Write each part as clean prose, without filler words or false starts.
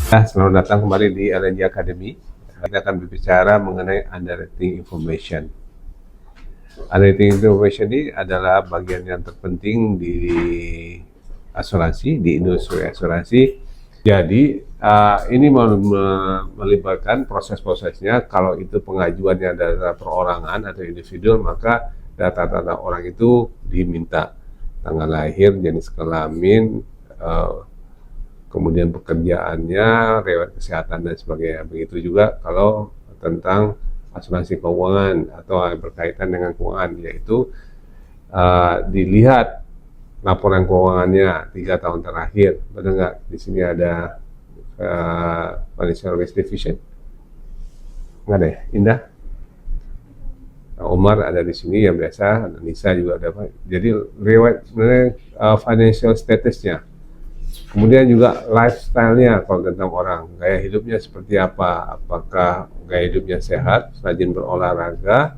Selamat datang kembali di LNG Academy. Kita akan berbicara mengenai underwriting information. Underwriting information ini adalah bagian yang terpenting di asuransi, di industri asuransi. Jadi ini melibatkan proses-prosesnya. Kalau itu pengajuannya data perorangan atau individual, maka data-data orang itu diminta: tanggal lahir, jenis kelamin, kemudian pekerjaannya, riwayat kesehatan dan sebagainya. Begitu juga kalau tentang asuransi keuangan atau berkaitan dengan keuangan, yaitu dilihat laporan keuangannya 3 tahun terakhir. Benar nggak? Di sini ada Financial Risk Division. Nggak ada ya? Indah? Omar ada di sini yang biasa, Nisa juga ada. Jadi riwayat financial statusnya. Kemudian juga lifestyle-nya, kalau tentang orang, gaya hidupnya seperti apa, apakah gaya hidupnya sehat, rajin berolahraga,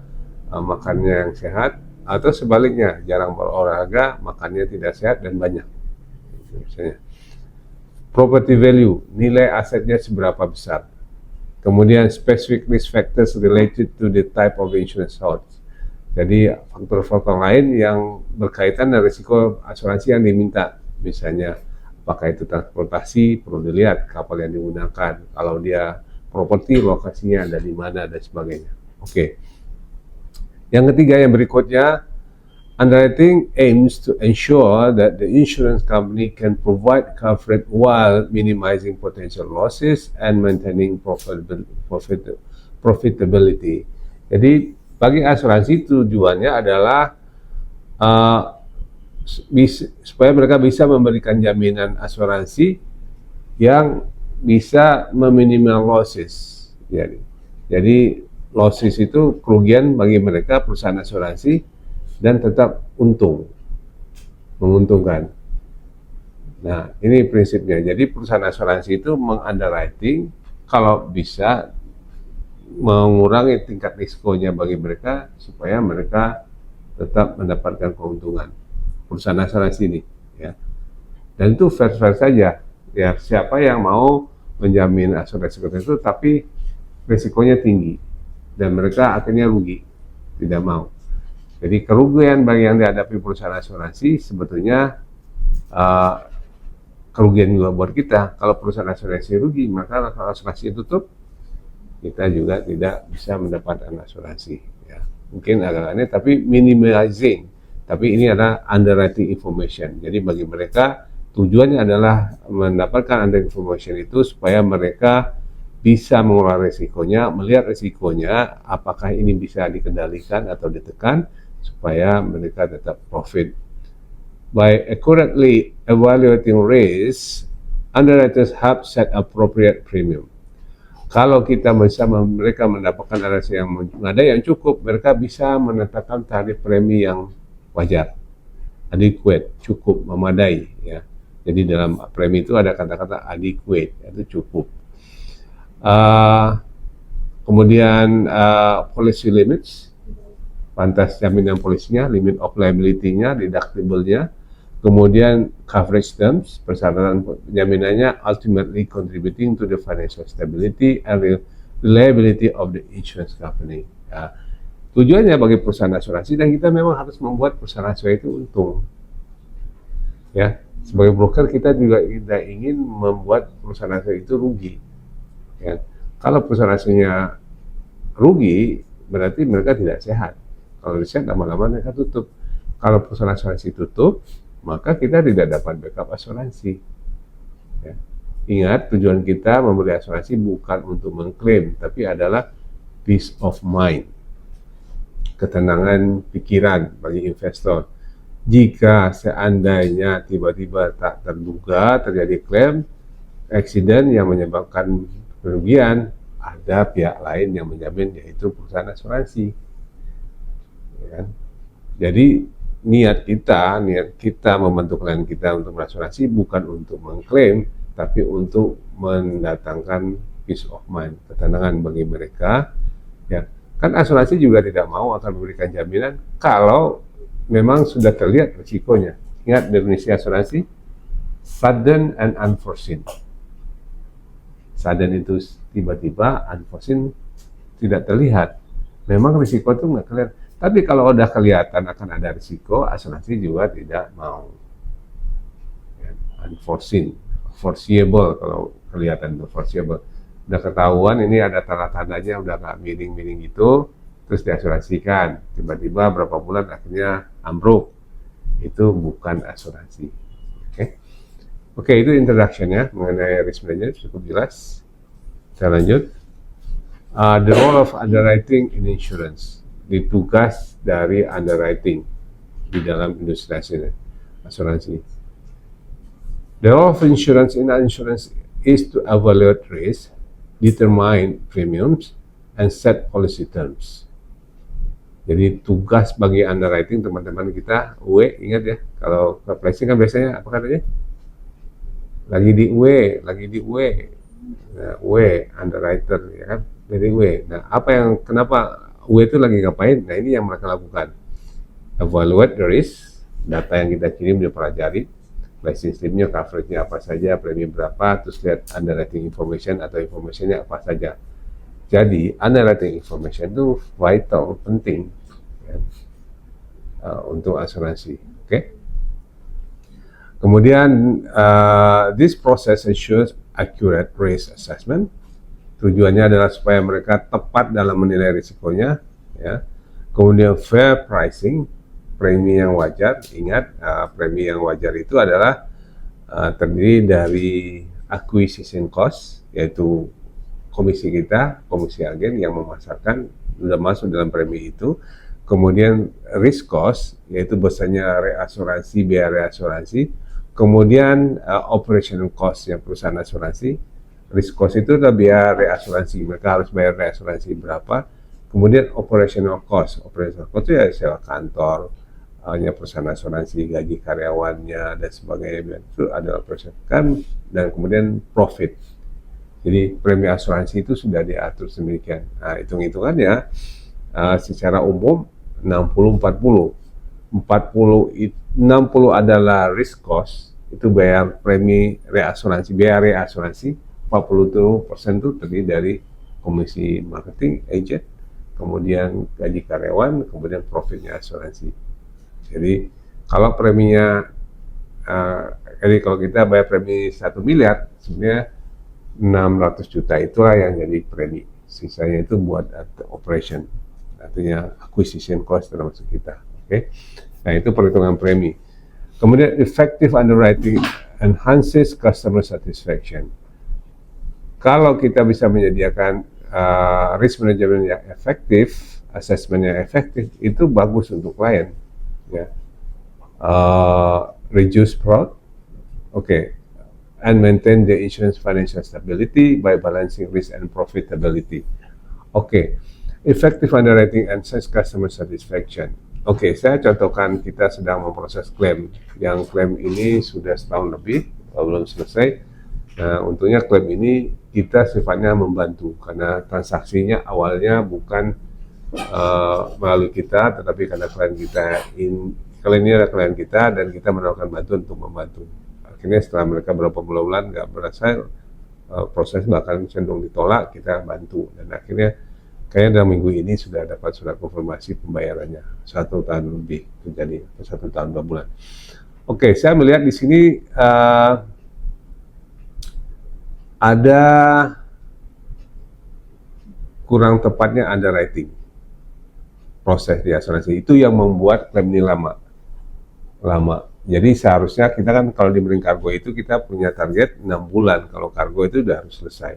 makannya yang sehat, atau sebaliknya, jarang berolahraga, makannya tidak sehat dan banyak. Misalnya, property value, nilai asetnya seberapa besar. Kemudian specific risk factors related to the type of insurance sold. Jadi faktor-faktor lain yang berkaitan dengan risiko asuransi yang diminta, misalnya apakah itu transportasi, perlu dilihat kapal yang digunakan, kalau dia properti, lokasinya ada di mana dan sebagainya. Oke. Yang ketiga, yang berikutnya, underwriting aims to ensure that the insurance company can provide coverage while minimizing potential losses and maintaining profitability. Jadi bagi asuransi tujuannya adalah supaya mereka bisa memberikan jaminan asuransi yang bisa meminimal losses. Jadi losses itu kerugian bagi mereka, perusahaan asuransi, dan tetap menguntungkan. Nah, ini prinsipnya. Jadi perusahaan asuransi itu meng-underwriting kalau bisa mengurangi tingkat risikonya bagi mereka supaya mereka tetap mendapatkan keuntungan. Perusahaan asuransi ini, ya. Dan itu fair-fair saja. Ya, siapa yang mau menjamin asuransi itu tapi risikonya tinggi dan mereka akhirnya rugi, tidak mau. Jadi kerugian bagi yang dihadapi perusahaan asuransi sebetulnya kerugian juga buat kita. Kalau perusahaan asuransi rugi, maka kalau asuransi tutup, kita juga tidak bisa mendapatkan asuransi. Ya. Mungkin agak aneh, tapi minimizing. Tapi ini adalah underwriting information. Jadi bagi mereka tujuannya adalah mendapatkan underwriting information itu supaya mereka bisa mengelola risikonya, melihat risikonya, apakah ini bisa dikendalikan atau ditekan supaya mereka tetap profit. By accurately evaluating risk, underwriters help set appropriate premium. Kalau kita bisa mereka mendapatkan asuransi yang ada yang cukup, mereka bisa menetapkan tarif premi yang wajar, adequate, cukup, memadai, ya. Jadi dalam premi itu ada kata-kata adequate, itu cukup. Kemudian policy limits, pantas jaminan polisinya, limit of liability-nya, deductible-nya, kemudian coverage terms, persyaratan jaminannya, ultimately contributing to the financial stability and reliability of the insurance company. Ya. Tujuannya bagi perusahaan asuransi, dan kita memang harus membuat perusahaan asuransi itu untung. Ya, sebagai broker kita juga tidak ingin membuat perusahaan asuransi itu rugi. Ya. Kalau perusahaan asuransinya rugi, berarti mereka tidak sehat. Kalau sehat, lama-lama mereka tutup. Kalau perusahaan asuransi tutup, maka kita tidak dapat backup asuransi. Ya. Ingat, tujuan kita membeli asuransi bukan untuk mengklaim, tapi adalah peace of mind, ketenangan pikiran bagi investor. Jika seandainya tiba-tiba tak terduga terjadi klaim, accident yang menyebabkan kerugian, ada pihak lain yang menjamin, yaitu perusahaan asuransi. Ya. Jadi niat kita membentuk klien kita untuk berasuransi bukan untuk mengklaim, tapi untuk mendatangkan peace of mind, ketenangan bagi mereka. Ya, kan asuransi juga tidak mau akan memberikan jaminan kalau memang sudah terlihat risikonya. Ingat definisi asuransi, sudden and unforeseen. sudden itu tiba-tiba, unforeseen tidak terlihat. Memang risiko itu nggak kelihatan. Tapi kalau udah kelihatan akan ada risiko, asuransi juga tidak mau. Ya, unforeseen, foreseeable kalau kelihatan itu foreseeable. Udah ketahuan ini ada tanda-tandanya udah nggak miring-miring gitu, terus diasuransikan. Tiba-tiba berapa bulan akhirnya ambruk. Itu bukan asuransi. Oke, itu introduction-nya mengenai risk management cukup jelas. Saya lanjut. The role of underwriting in insurance, di tugas dari underwriting di dalam industri asuransi. The role of insurance in insurance is to evaluate risk, determine premiums, and set policy terms. Jadi tugas bagi underwriting teman-teman kita, W, ingat ya, kalau ke pricing kan biasanya apa katanya? Lagi di W, nah, W underwriter ya kan, dari W. Nah, kenapa W itu lagi ngapain? Nah, ini yang mereka lakukan. Evaluate the risk, data yang kita kirim dipelajari, pricing streamnya, coveragenya apa saja, premi berapa, terus lihat underwriting information atau informationnya apa saja. Jadi underwriting information itu vital, penting ya, untuk asuransi. Oke. Kemudian this process ensures accurate risk assessment. Tujuannya adalah supaya mereka tepat dalam menilai risikonya, ya. Kemudian fair pricing, premi yang wajar. Ingat, premi yang wajar itu adalah terdiri dari acquisition cost, yaitu komisi kita, komisi agen yang memasarkan, sudah masuk dalam premi itu. Kemudian risk cost, yaitu besarnya reasuransi, biaya reasuransi. Kemudian operational cost yang perusahaan asuransi. Risk cost itu adalah biaya reasuransi, mereka harus bayar reasuransi berapa. Kemudian operational cost itu ya sewa kantor, hanya perusahaan asuransi, gaji karyawannya dan sebagainya, itu adalah operational kan. Dan kemudian profit. Jadi premi asuransi itu sudah diatur sedemikian. Nah, hitung-hitungannya secara umum 60-40. 60 adalah risk cost, itu bayar premi reasuransi, biaya reasuransi. 40% itu terdiri dari komisi marketing, agent, kemudian gaji karyawan, kemudian profitnya asuransi. Jadi kalau preminya, jadi kalau kita bayar premi 1 miliar, sebenarnya 600 juta itulah yang jadi premi. Sisanya itu buat operation, artinya acquisition cost termasuk kita. Oke. Nah, itu perhitungan premi. Kemudian effective underwriting enhances customer satisfaction. Kalau kita bisa menyediakan risk management yang efektif, assessment yang efektif, itu bagus untuk klien. Ya. Reduce fraud, and maintain the insurance financial stability by balancing risk and profitability. Effective underwriting enhances customer satisfaction. Saya contohkan kita sedang memproses klaim. Yang klaim ini sudah setahun lebih, belum selesai. Nah, untungnya klaim ini kita sifatnya membantu karena transaksinya awalnya bukan melalui kita, tetapi karena klien ini adalah klien kita dan kita menawarkan bantuan untuk membantu. Akhirnya setelah mereka beberapa bulan nggak berhasil, proses bahkan cenderung ditolak, kita bantu dan akhirnya kayaknya dalam minggu ini sudah dapat surat konfirmasi pembayarannya 1 tahun lebih terjadi, 1 tahun 2 bulan. Saya melihat di sini ada kurang tepatnya underwriting proses di asuransi itu yang membuat klaim ini lama. Jadi seharusnya kita kan kalau di marine cargo itu kita punya target 6 bulan, kalau kargo itu udah harus selesai.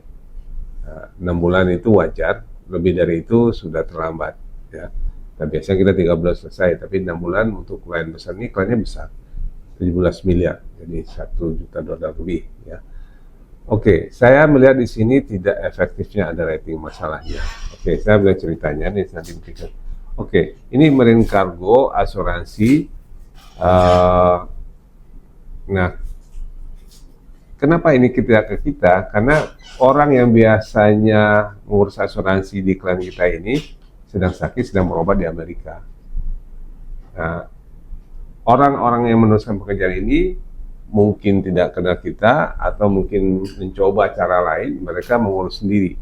6 bulan itu wajar, lebih dari itu sudah terlambat ya. Dan biasanya kita 3 bulan selesai, tapi 6 bulan untuk klien besar ini, kliennya besar 17 miliar, jadi 1 juta dolar lebih ya. Saya melihat di sini tidak efektifnya underwriting masalahnya. Saya bilang ceritanya nih nanti berikut. Ini marine cargo asuransi. Nah, kenapa ini kita ke kita? Karena orang yang biasanya mengurus asuransi di klien kita ini sedang sakit, sedang berobat di Amerika. Nah, orang-orang yang meneruskan pekerjaan ini mungkin tidak kenal kita atau mungkin mencoba cara lain, mereka mengurus sendiri.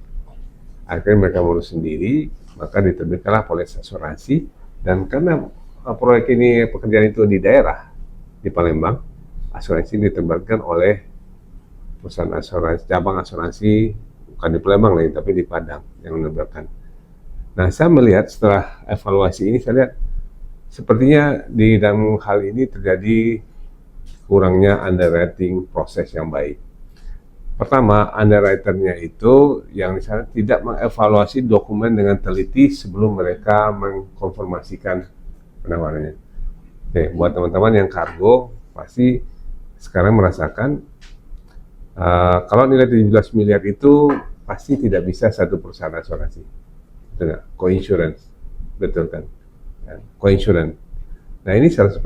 Akhirnya mereka mengurus sendiri, maka diterbitkanlah polis asuransi. Dan karena proyek ini, pekerjaan itu di daerah, di Palembang, asuransi diterbitkan oleh perusahaan asuransi, cabang asuransi, bukan di Palembang lagi, tapi di Padang yang menerbitkan. Nah, saya melihat setelah evaluasi ini, saya lihat sepertinya di dalam hal ini terjadi kurangnya underwriting proses yang baik. Pertama, underwriternya itu yang misalnya tidak mengevaluasi dokumen dengan teliti sebelum mereka mengkonfirmasikan penawarannya. Oke, buat teman-teman yang kargo, pasti sekarang merasakan kalau nilai 17 miliar itu pasti tidak bisa satu perusahaan asuransi. Betul nggak? Co-insurance, betul kan? Co-insurance. Nah, ini 100%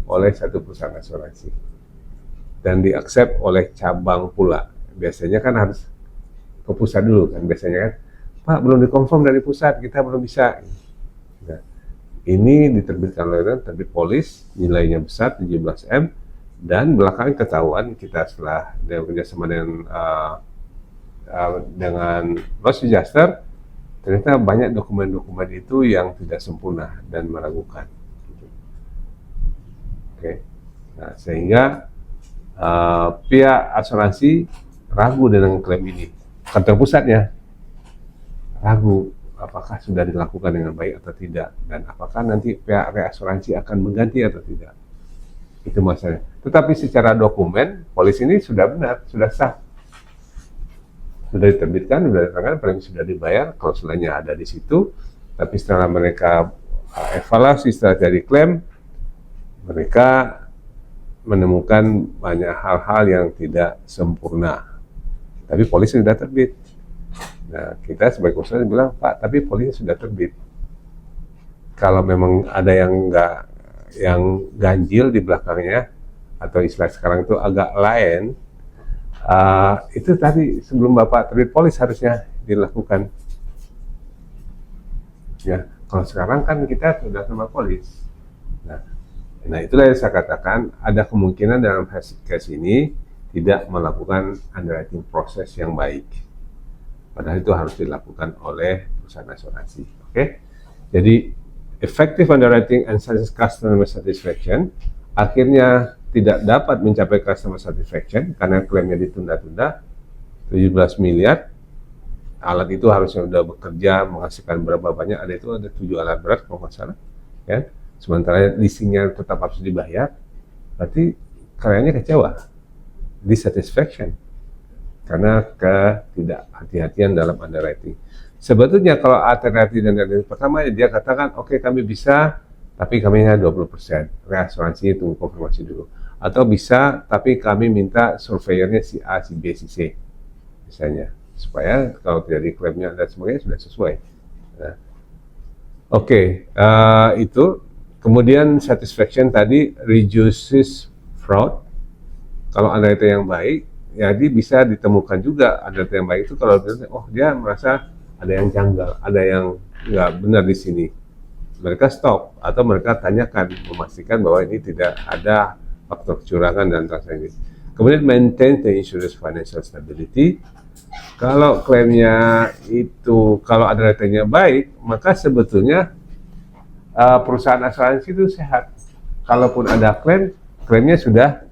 oleh satu perusahaan asuransi dan di-accept oleh cabang pula. Biasanya kan harus ke pusat dulu kan, biasanya kan, Pak belum dikonfirm dari pusat, kita belum bisa. Nah, ini diterbitkan oleh terbit polis, nilainya besar 17M, dan belakangan ketahuan kita setelah kerjasama dengan loss adjuster, ternyata banyak dokumen-dokumen itu yang tidak sempurna dan meragukan. Oke. Nah, sehingga pihak asuransi ragu dengan klaim ini. Kantor pusatnya ragu apakah sudah dilakukan dengan baik atau tidak, dan apakah nanti pihak reasuransi akan mengganti atau tidak. Itu masalahnya. Tetapi secara dokumen, polis ini sudah benar, sudah sah. Sudah diterbitkan, sudah diterangkan, premi sudah dibayar, klausulnya ada di situ. Tapi setelah mereka evaluasi setelah jadi klaim, mereka menemukan banyak hal-hal yang tidak sempurna. Tapi polis sudah terbit. Nah, kita sebagai konsultan bilang, Pak, tapi polis sudah terbit. Kalau memang ada yang ganjil di belakangnya, atau istilah sekarang itu agak lain, itu tadi sebelum Bapak terbit polis harusnya dilakukan. Ya, kalau sekarang kan kita sudah sama polis. Nah, itulah yang saya katakan, ada kemungkinan dalam case ini tidak melakukan underwriting proses yang baik. Padahal itu harus dilakukan oleh perusahaan asuransi. Oke? Jadi, effective underwriting and customer satisfaction akhirnya tidak dapat mencapai customer satisfaction karena klaimnya ditunda-tunda 17 miliar. Alat itu harusnya sudah bekerja, menghasilkan berapa banyak, ada 7 alat berat kalau nggak salah. Ya? Sementara leasingnya tetap harus dibayar, berarti kliennya kecewa, dissatisfaction, karena ketidakhati-hatian dalam underwriting. Sebetulnya kalau alternatif dan underwriting pertama, dia katakan, oke, kami bisa, tapi kami hanya 20%, reasuransi tunggu konfirmasi dulu. Atau bisa, tapi kami minta surveyornya si A, si B, si C, misalnya, supaya kalau terjadi klaimnya dan sebagainya sudah sesuai. Nah, itu. Kemudian satisfaction tadi reduces fraud. Kalau underwriter yang baik, jadi bisa ditemukan juga underwriter yang baik itu kalau dia merasa ada yang janggal, ada yang nggak benar di sini. Mereka stop atau mereka tanyakan, memastikan bahwa ini tidak ada faktor kecurangan dan transaksi. Kemudian maintain the insurance financial stability. Kalau klaimnya itu, kalau underwriternya baik, maka sebetulnya perusahaan asuransi itu sehat. Kalaupun ada klaimnya sudah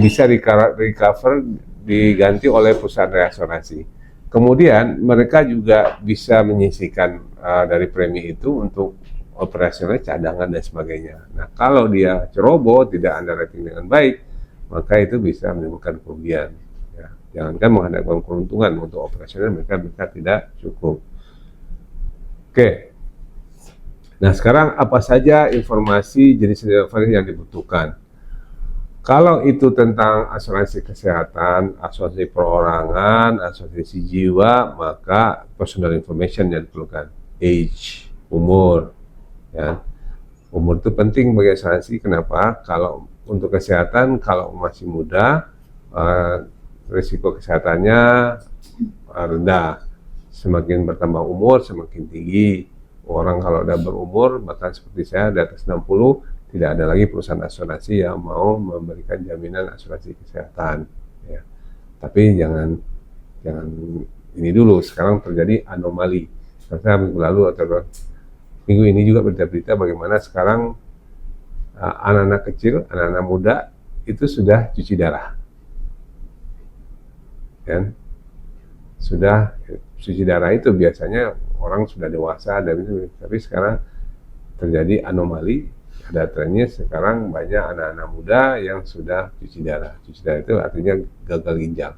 bisa recover, diganti oleh perusahaan reasuransi. Kemudian mereka juga bisa menyisihkan dari premi itu untuk operasional, cadangan dan sebagainya. Nah, kalau dia ceroboh, tidak underwriting dengan baik, maka itu bisa menimbulkan kerugian. Ya, jangankan menghadapkan keuntungan, untuk operasional mereka tidak cukup. Oke. Nah, sekarang apa saja informasi jenis asuransi yang dibutuhkan? Kalau itu tentang asuransi kesehatan, asuransi perorangan, asuransi jiwa, maka personal information yang diperlukan. Age, umur. Ya. Umur itu penting bagi asuransi. Kenapa? Kalau untuk kesehatan, kalau masih muda, risiko kesehatannya rendah. Semakin bertambah umur, semakin tinggi. Orang kalau udah berumur, bahkan seperti saya di atas 60, tidak ada lagi perusahaan asuransi yang mau memberikan jaminan asuransi kesehatan. Ya. Tapi jangan ini dulu. Sekarang terjadi anomali. Karena minggu lalu atau minggu ini juga berita-berita bagaimana sekarang anak-anak kecil, anak-anak muda itu sudah cuci darah, kan? Sudah cuci darah itu biasanya orang sudah dewasa dan itu, tapi sekarang terjadi anomali. Ada trennya sekarang banyak anak-anak muda yang sudah cuci darah. Cuci darah itu artinya gagal ginjal,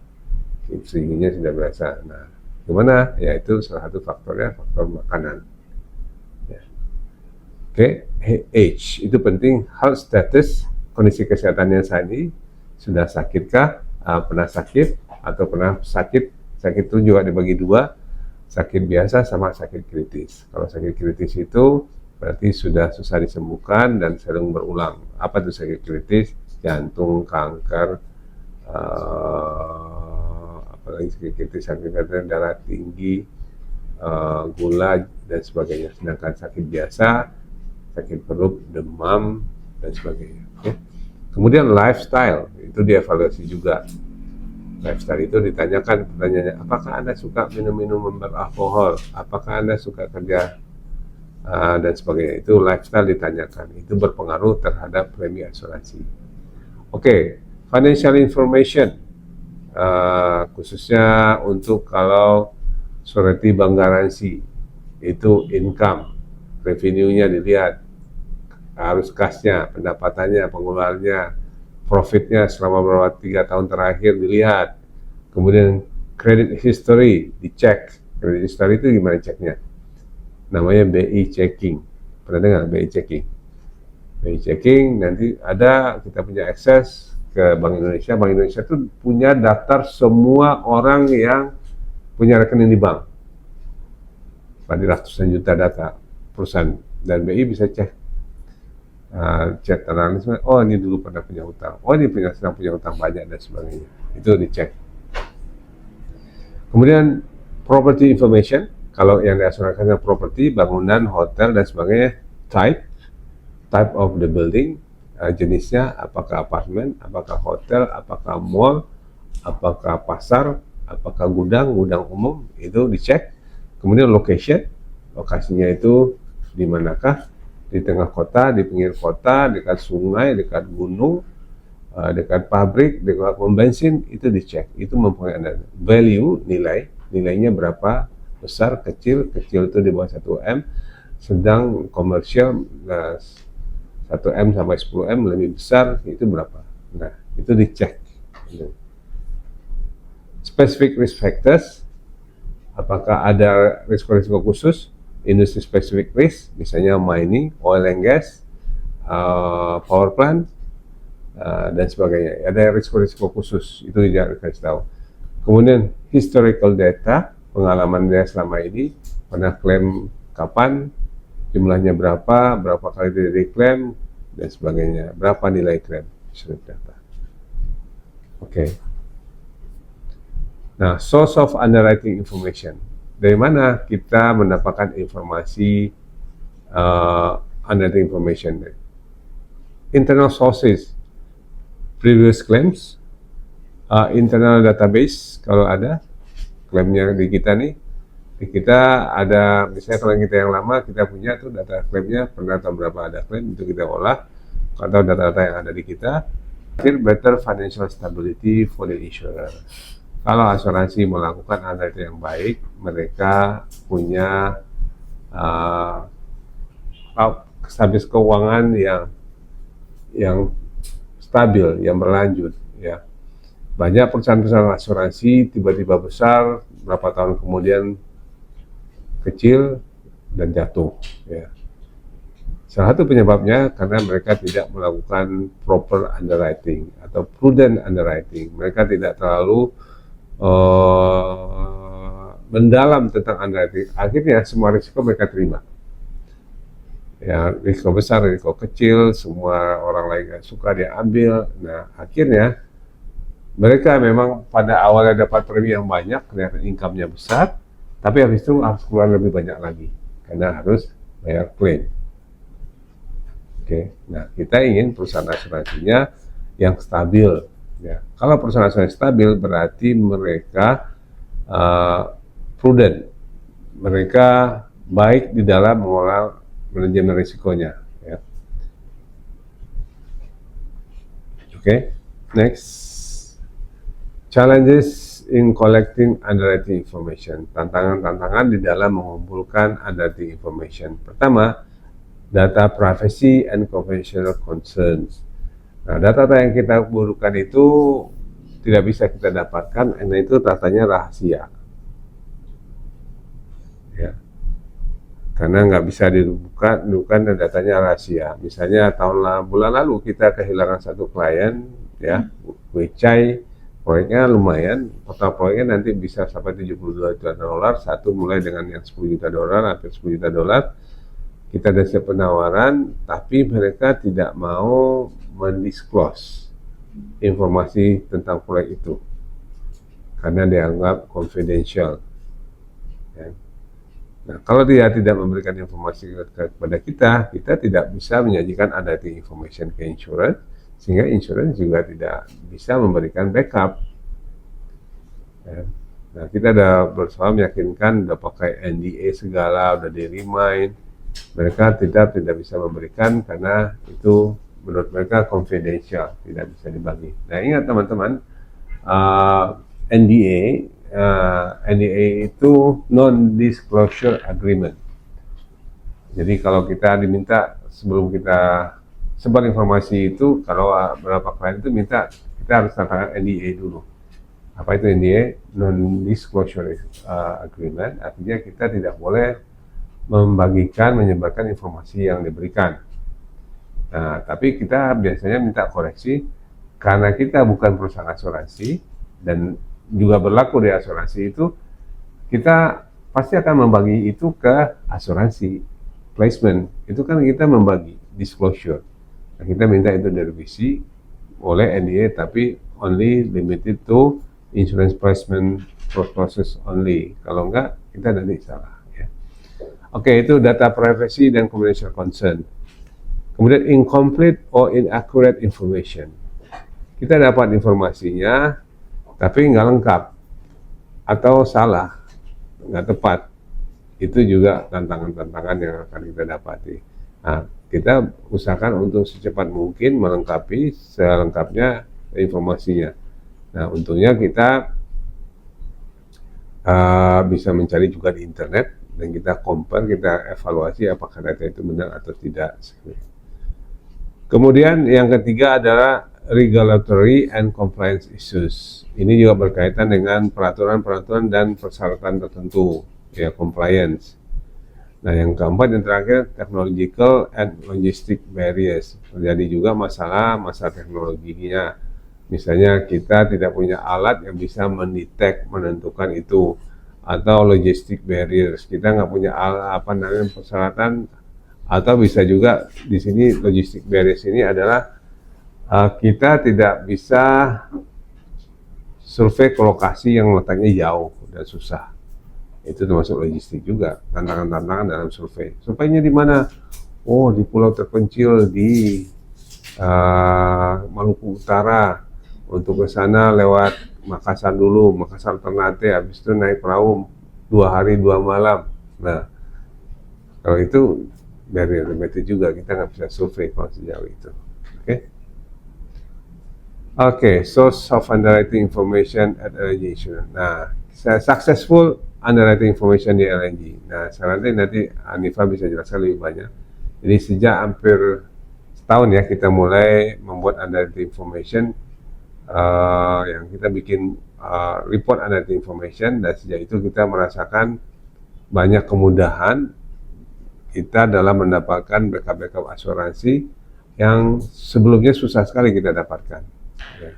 insulinnya sudah berasa. Nah, gimana? Ya itu salah satu faktornya faktor makanan. Ya. Oke, age itu penting. Health status, kondisi kesehatannya saat ini, sudah sakitkah, pernah sakit atau pernah sakit. Sakit itu juga dibagi dua, sakit biasa sama sakit kritis. Kalau sakit kritis itu berarti sudah susah disembuhkan dan sering berulang. Apa itu sakit kritis? Jantung, kanker, apalagi sakit kritis, sakit darah tinggi, gula dan sebagainya. Sedangkan sakit biasa, sakit perut, demam dan sebagainya. Okay. Kemudian lifestyle itu dievaluasi juga. Lifestyle itu ditanyakan pertanyaannya, apakah Anda suka minum-minum beralkohol? Apakah Anda suka kerja dan sebagainya. Itu lifestyle ditanyakan. Itu berpengaruh terhadap premi asuransi. Oke, financial information. Khususnya untuk kalau surety bank garansi itu income, revenue-nya dilihat, arus kasnya, pendapatannya, pengeluarannya, profitnya selama beberapa 3 tahun terakhir dilihat. Kemudian credit history dicek. Credit history itu gimana ceknya? Namanya BI checking. Pernah dengar BI checking? BI checking nanti ada, kita punya akses ke Bank Indonesia. Bank Indonesia itu punya daftar semua orang yang punya rekening di bank. Pada ratusan juta data perusahaan, dan BI bisa cek chat analisis, oh ini dulu pernah punya hutang, oh ini sedang punya hutang banyak dan sebagainya. Itu dicek. Kemudian property information, kalau yang diasuransikan property, bangunan, hotel dan sebagainya. Type of the building, jenisnya, apakah apartemen, apakah hotel, apakah mall, apakah pasar, apakah gudang umum, itu dicek. Kemudian location, lokasinya itu di manakah, di tengah kota, di pinggir kota, dekat sungai, dekat gunung, dekat pabrik, dekat pom bensin, itu dicek. Itu mempengaruhi value, nilainya berapa, besar, kecil itu di bawah 1M, sedang komersial 1M sampai 10M, lebih besar itu berapa. Nah, itu dicek. Specific risk factors, apakah ada risiko-risiko khusus, industri specific risk, misalnya mining, oil and gas, power plant, dan sebagainya. Ada risiko-risiko khusus, itu tidak dikasih tahu. Kemudian historical data, pengalaman dia selama ini, pernah klaim kapan, jumlahnya berapa kali dia diklaim, dan sebagainya. Berapa nilai klaim, historical data. Oke. Nah, source of underwriting information. Dari mana kita mendapatkan informasi underwriting information? Internal sources, previous claims, internal database kalau ada klaimnya di kita nih. Di kita ada, misalnya kalau kita yang lama kita punya tuh data klaimnya, pernah tahun berapa ada klaim, itu kita olah. Atau data-data yang ada di kita. Better financial stability for the insurer. Kalau asuransi melakukan underwriting yang baik, mereka punya stabilitas keuangan yang stabil, yang berlanjut. Ya, banyak perusahaan-perusahaan asuransi tiba-tiba besar, berapa tahun kemudian kecil dan jatuh. Ya. Salah satu penyebabnya karena mereka tidak melakukan proper underwriting atau prudent underwriting. Mereka tidak terlalu mendalam tentang underwriting. Akhirnya semua risiko mereka terima. Ya, risiko besar, risiko kecil, semua orang lain gak suka dia ambil. Nah, akhirnya mereka memang pada awalnya dapat premi yang banyak, kelihatan income-nya besar, tapi habis itu harus keluar lebih banyak lagi karena harus bayar klaim. Oke, nah kita ingin perusahaan asuransinya yang stabil. Ya, kalau perusahaan asuransi stabil berarti mereka prudent, mereka baik di dalam mengelola manajemen risikonya. Ya. Oke, next, challenges in collecting underwriting information. Tantangan-tantangan di dalam mengumpulkan underwriting information. Pertama, data privacy and confidential concerns. Nah, data-data yang kita butuhkan itu tidak bisa kita dapatkan, karena itu datanya rahasia. Ya. Karena nggak bisa dibuka dan datanya rahasia. Misalnya bulan lalu kita kehilangan satu klien, ya, Wecai, proyeknya lumayan, total proyeknya nanti bisa sampai 72 juta dolar, satu mulai dengan yang 10 juta dolar, hampir 10 juta dolar. Kita ada penawaran, tapi mereka tidak mau mendisclose informasi tentang proyek itu karena dianggap confidential. Ya. Nah, kalau dia tidak memberikan informasi kepada kita tidak bisa menyajikan underwriting information ke insurance, sehingga insurance juga tidak bisa memberikan backup. Ya. Nah, kita udah berusaha meyakinkan, udah pakai NDA segala, udah di-remind, mereka tidak bisa memberikan karena itu menurut mereka confidential, tidak bisa dibagi. Nah, ingat teman-teman, NDA itu non-disclosure agreement. Jadi kalau kita diminta sebelum kita sebar informasi itu, kalau berapa klien itu minta, kita harus tanda NDA dulu. Apa itu NDA? Non-disclosure agreement, artinya kita tidak boleh menyebarkan informasi yang diberikan. Nah, tapi kita biasanya minta koreksi karena kita bukan perusahaan asuransi dan juga berlaku di asuransi itu, kita pasti akan membagi itu ke asuransi placement. Itu kan kita membagi disclosure. Nah, kita minta itu direvisi oleh NDA, tapi only limited to insurance placement process only. Kalau enggak, kita nanti salah. Ya. Oke, itu data privacy dan confidential concern. Kemudian incomplete or inaccurate information. Kita dapat informasinya, tapi nggak lengkap atau salah, nggak tepat. Itu juga tantangan-tantangan yang akan kita dapati. Nah, kita usahakan untuk secepat mungkin melengkapi selengkapnya informasinya. Nah, untungnya kita bisa mencari juga di internet dan kita compare, kita evaluasi apakah data itu benar atau tidak. Kemudian yang ketiga adalah regulatory and compliance issues. Ini juga berkaitan dengan peraturan-peraturan dan persyaratan tertentu, ya, compliance. Nah, yang keempat, yang terakhir, technological and logistic barriers. Terjadi juga masalah teknologinya. Misalnya kita tidak punya alat yang bisa mendetek, menentukan itu, atau logistic barriers. Kita nggak punya alat, persyaratan, atau bisa juga di sini logistic barriers ini adalah kita tidak bisa survei ke lokasi yang letaknya jauh dan susah. Itu termasuk logistik juga, tantangan-tantangan dalam survei. Surveinya di mana? Oh, di pulau terpencil di Maluku Utara. Untuk ke sana lewat Makassar dulu, Makassar Ternate, habis itu naik perahu 2 hari 2 malam. Nah, kalau itu barrier limited juga, kita nggak bisa survei kalau sejauh itu. Oke, source of underwriting information at LNG Insurance. Nah, successful underwriting information di LNG. Nah, sekarang nanti Anifa bisa jelaskan lebih banyak. Jadi sejak hampir setahun ya kita mulai membuat underwriting information, yang kita bikin report underwriting information, dan sejak itu kita merasakan banyak kemudahan kita dalam mendapatkan backup asuransi yang sebelumnya susah sekali kita dapatkan. Ya.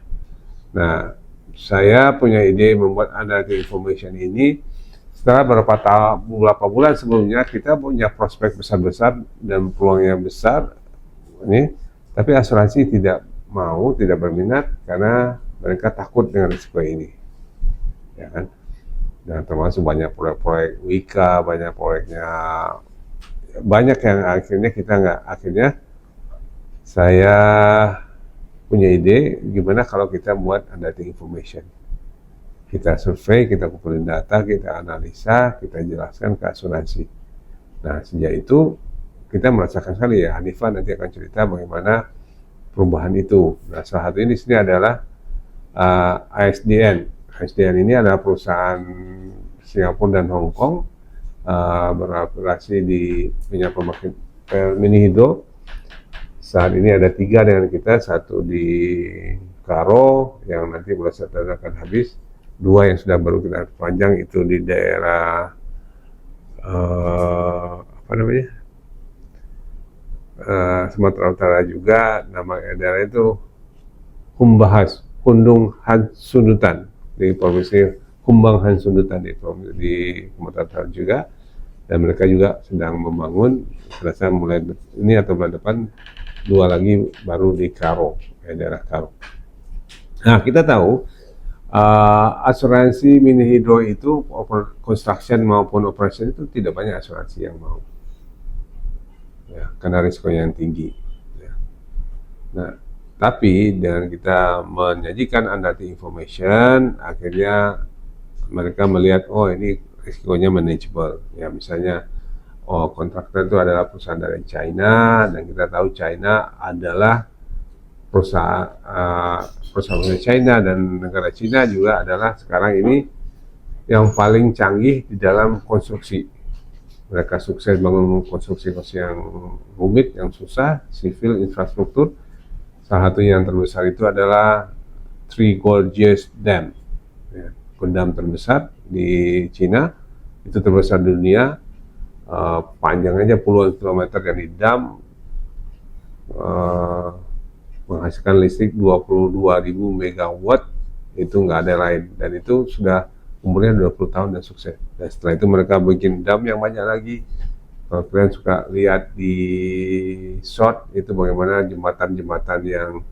Nah, saya punya ide membuat underwriting information ini setelah beberapa bulan sebelumnya kita punya prospek besar-besar dan peluangnya besar, ini, tapi asuransi tidak berminat karena mereka takut dengan risiko ini, ya kan? Dan termasuk banyak proyek-proyek Wika, banyak proyeknya, banyak yang akhirnya kita nggak, akhirnya saya punya ide gimana kalau kita buat underwriting information. Kita survei, kita kumpulin data, kita analisa, kita jelaskan ke asuransi. Nah, sejak itu kita merasakan sekali ya, Hanifah nanti akan cerita bagaimana perubahan itu. Nah, salah satu ini di sini adalah ASDN. ASDN ini adalah perusahaan Singapura dan Hong Kong, beroperasi di minyak pembangkit mini hidro. Saat ini ada 3 dengan kita, 1 di Karo yang nanti bulan September akan habis, 2 yang sudah baru kita panjang itu di daerah Sumatera Utara juga. Nama daerah itu Humbahas, Hundung Han Sundutan di provinsi Humbang Han Sundutan di Sumatera Utara juga. Dan mereka juga sedang membangun, selesai mulai ini atau bulan depan 2 lagi baru di Karo, daerah Karo. Nah, kita tahu asuransi mini hidro itu construction maupun operation itu tidak banyak asuransi yang mau, ya, karena risikonya yang tinggi. Ya. Nah, tapi dengan kita menyajikan underwriting information, akhirnya mereka melihat, oh ini risikonya manageable. Ya, misalnya, oh kontraktor itu adalah perusahaan dari China, dan kita tahu China adalah perusahaan China, dan negara China juga adalah sekarang ini yang paling canggih di dalam konstruksi. Mereka sukses bangun konstruksi yang rumit, yang susah, sivil, infrastruktur. Salah satu yang terbesar itu adalah Three Gorges Dam, ya, dam terbesar di China, itu terbesar di dunia, panjangnya puluhan kilometer yang di dam, menghasilkan listrik 22.000 megawatt, itu nggak ada lain, dan itu sudah umurnya 20 tahun dan sukses. Dan setelah itu mereka bikin dam yang banyak lagi. Kalau kalian suka lihat di short itu bagaimana jembatan-jembatan yang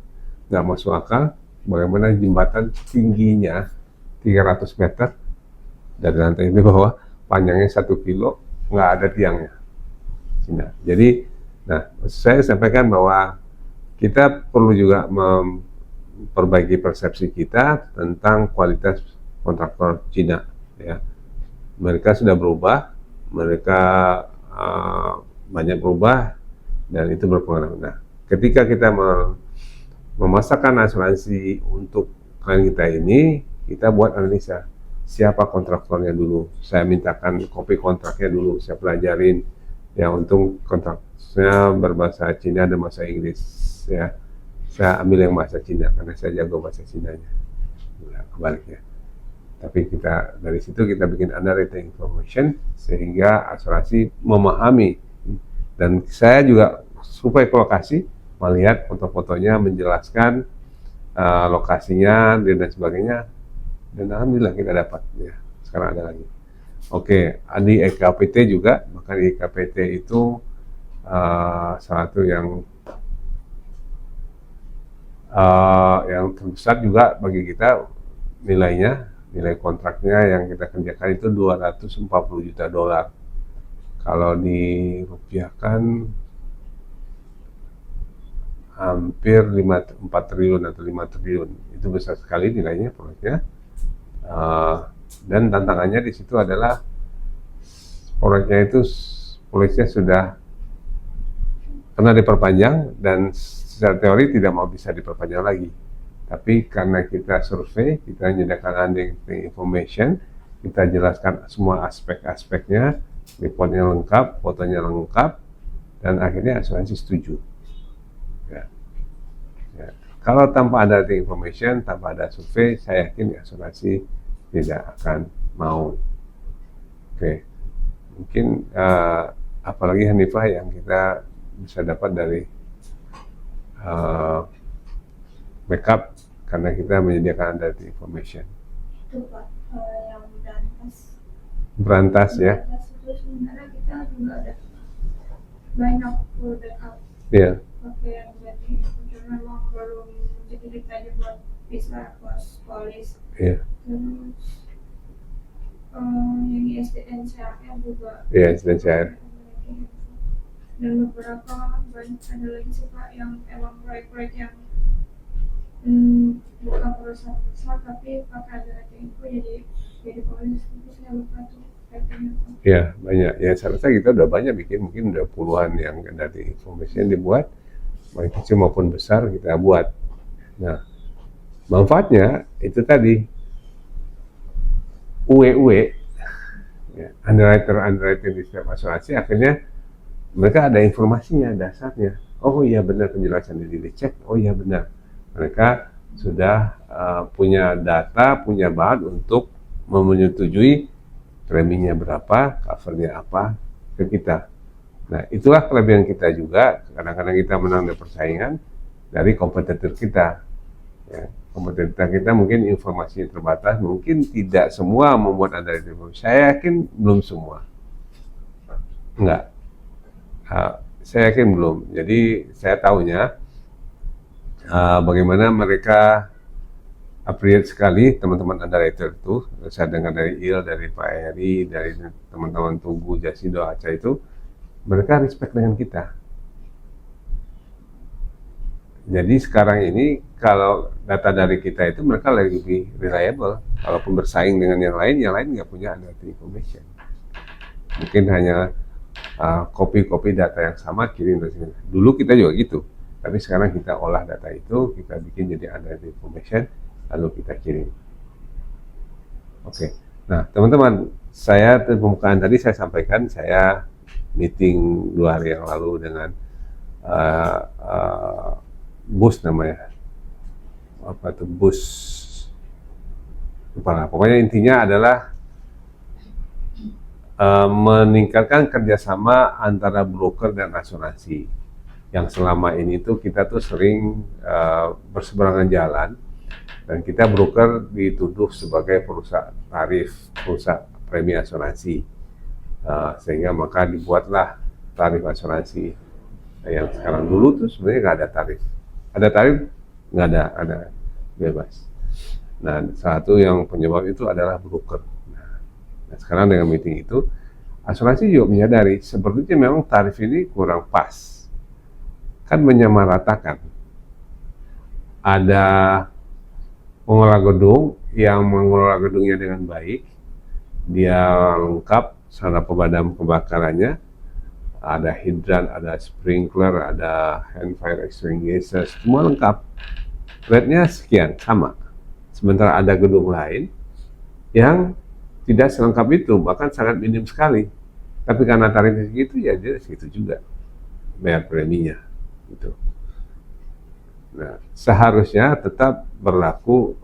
nggak masuk akal, bagaimana jembatan tingginya 300 meter dari lantai ke bawah, panjangnya 1 kilo, nggak ada tiangnya. Cina. Jadi, nah saya sampaikan bahwa kita perlu juga memperbaiki persepsi kita tentang kualitas kontraktor Cina. Ya, mereka sudah berubah, mereka banyak berubah, dan itu berpengaruh. Nah, ketika kita memasarkan asuransi untuk klien kita ini, kita buat analisa siapa kontraktornya dulu. Saya mintakan kopi kontraknya dulu, saya pelajarin. Ya, untuk kontraknya berbahasa Cina dan bahasa Inggris. Ya, saya ambil yang bahasa Cina karena saya jago bahasa Cinanya. Ya, kebaliknya. Tapi kita dari situ kita bikin underwriting information sehingga asuransi memahami, dan saya juga supaya ke lokasi melihat foto-fotonya, menjelaskan lokasinya dan sebagainya, dan alhamdulillah kita dapat, ya, sekarang ada lagi. Oke, di EKPT juga, bahkan di EKPT itu salah satu yang terbesar juga bagi kita nilai kontraknya yang kita kerjakan itu $240 juta. Kalau dirupiahkan hampir 4 triliun atau 5 triliun. Itu besar sekali nilainya proyeknya. Dan tantangannya di situ adalah proyeknya sudah pernah diperpanjang, dan secara teori tidak mau bisa diperpanjang lagi. Tapi karena kita survei, kita menyediakan underwriting information, kita jelaskan semua aspek-aspeknya, reportnya lengkap, fotonya lengkap, dan akhirnya asuransi setuju. Ya. Ya. Kalau tanpa ada underwriting information, tanpa ada survei, saya yakin asuransi tidak akan mau. Oke, mungkin apalagi Hanifah yang kita bisa dapat dari backup karena kita menyediakan data information. Itu Pak, yang berantas ya. Itu sebenarnya kita juga ada banyak backup. Iya. Pakai yang jadi memang belum jadi ditanya buat bisa polis. Iya. Terus yang ISDN CR juga. Iya, ISDN CR. Dan beberapa banyak ada lagi sih Pak yang emang proyek-proyek yang bukan perusahaan besar tapi pakai underwriting info jadi polis itu saya lupa tuh PT-nya Pak. Ya, banyak. Ya, saya rasa kita udah banyak bikin, mungkin udah puluhan yang dari information dibuat, baik kecil maupun besar kita buat. Nah, manfaatnya itu tadi, UE, ya, underwriter di setiap asuransi, akhirnya mereka ada informasinya, dasarnya. Oh iya benar penjelasan ini dicek, oh iya benar. Mereka sudah punya data, punya bahan untuk menyetujui preminya berapa, covernya apa ke kita. Nah, itulah kelebihan kita juga. Kadang-kadang kita menang dari persaingan dari kompetitor kita. Ya, kompetitor kita mungkin informasinya terbatas, mungkin tidak semua membuat underwriting information. Saya yakin belum semua. Enggak. Saya yakin belum. Jadi saya tahunya bagaimana mereka appreciate sekali teman-teman underwriter itu. Saya dengar dari Il, dari Pak Heri, dari teman-teman Tugu, Jasido, Aca itu, mereka respect dengan kita. Jadi sekarang ini kalau data dari kita itu mereka lebih reliable. Kalaupun bersaing dengan yang lain nggak punya underwriting information. Mungkin hanya copy data yang sama kirim dari sini. Dulu kita juga gitu, tapi sekarang kita olah data itu, kita bikin jadi underwriting information, lalu kita kirim. Oke. Nah, teman-teman, saya pembukaan tadi saya sampaikan saya meeting 2 hari yang lalu dengan bus namanya, apa tuh bus, lupa lah. Pokoknya intinya adalah meningkatkan kerjasama antara broker dan asuransi. Yang selama ini tuh kita tuh sering berseberangan jalan, dan kita broker dituduh sebagai perusahaan tarif, perusahaan premi asuransi, sehingga maka dibuatlah tarif asuransi. Yang sekarang, dulu tuh sebenarnya nggak ada tarif. Ada tarif? Nggak ada bebas. Nah, satu yang penyebab itu adalah broker. Nah, sekarang dengan meeting itu, asuransi juga menyadari sepertinya memang tarif ini kurang pas. Kan menyamaratakan. Ada pengelola gedung yang mengelola gedungnya dengan baik, dia lengkap sarana pemadam kebakarannya, ada hidran, ada sprinkler, ada hand fire extinguisher, semua lengkap. Rate-nya sekian, sama. Sementara ada gedung lain yang tidak selengkap itu, bahkan sangat minim sekali. Tapi karena tarifnya segitu, ya dia segitu juga bayar preminya. Gitu. Nah, seharusnya tetap berlaku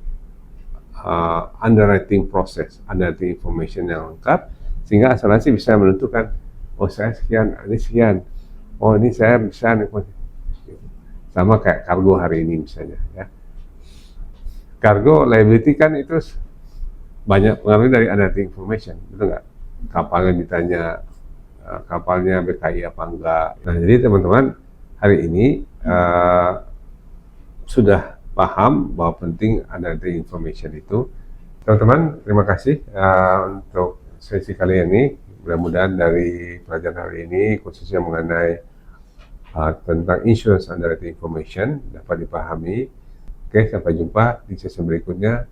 underwriting proses, underwriting information yang lengkap, sehingga asuransi bisa menentukan, oh saya sekian, ini sekian, oh ini saya bisa, sama kayak kargo hari ini misalnya, ya. Kargo liability kan itu banyak pengaruh dari underwriting information, betul nggak? Kapalnya ditanya, kapalnya BKI apa enggak. Nah, jadi teman-teman hari ini sudah paham bahwa penting underwriting information itu. Teman-teman, terima kasih untuk sesi kali ini. Mudah-mudahan dari pelajaran hari ini, khususnya mengenai tentang insurance underwriting information, dapat dipahami. Oke, sampai jumpa di sesi berikutnya.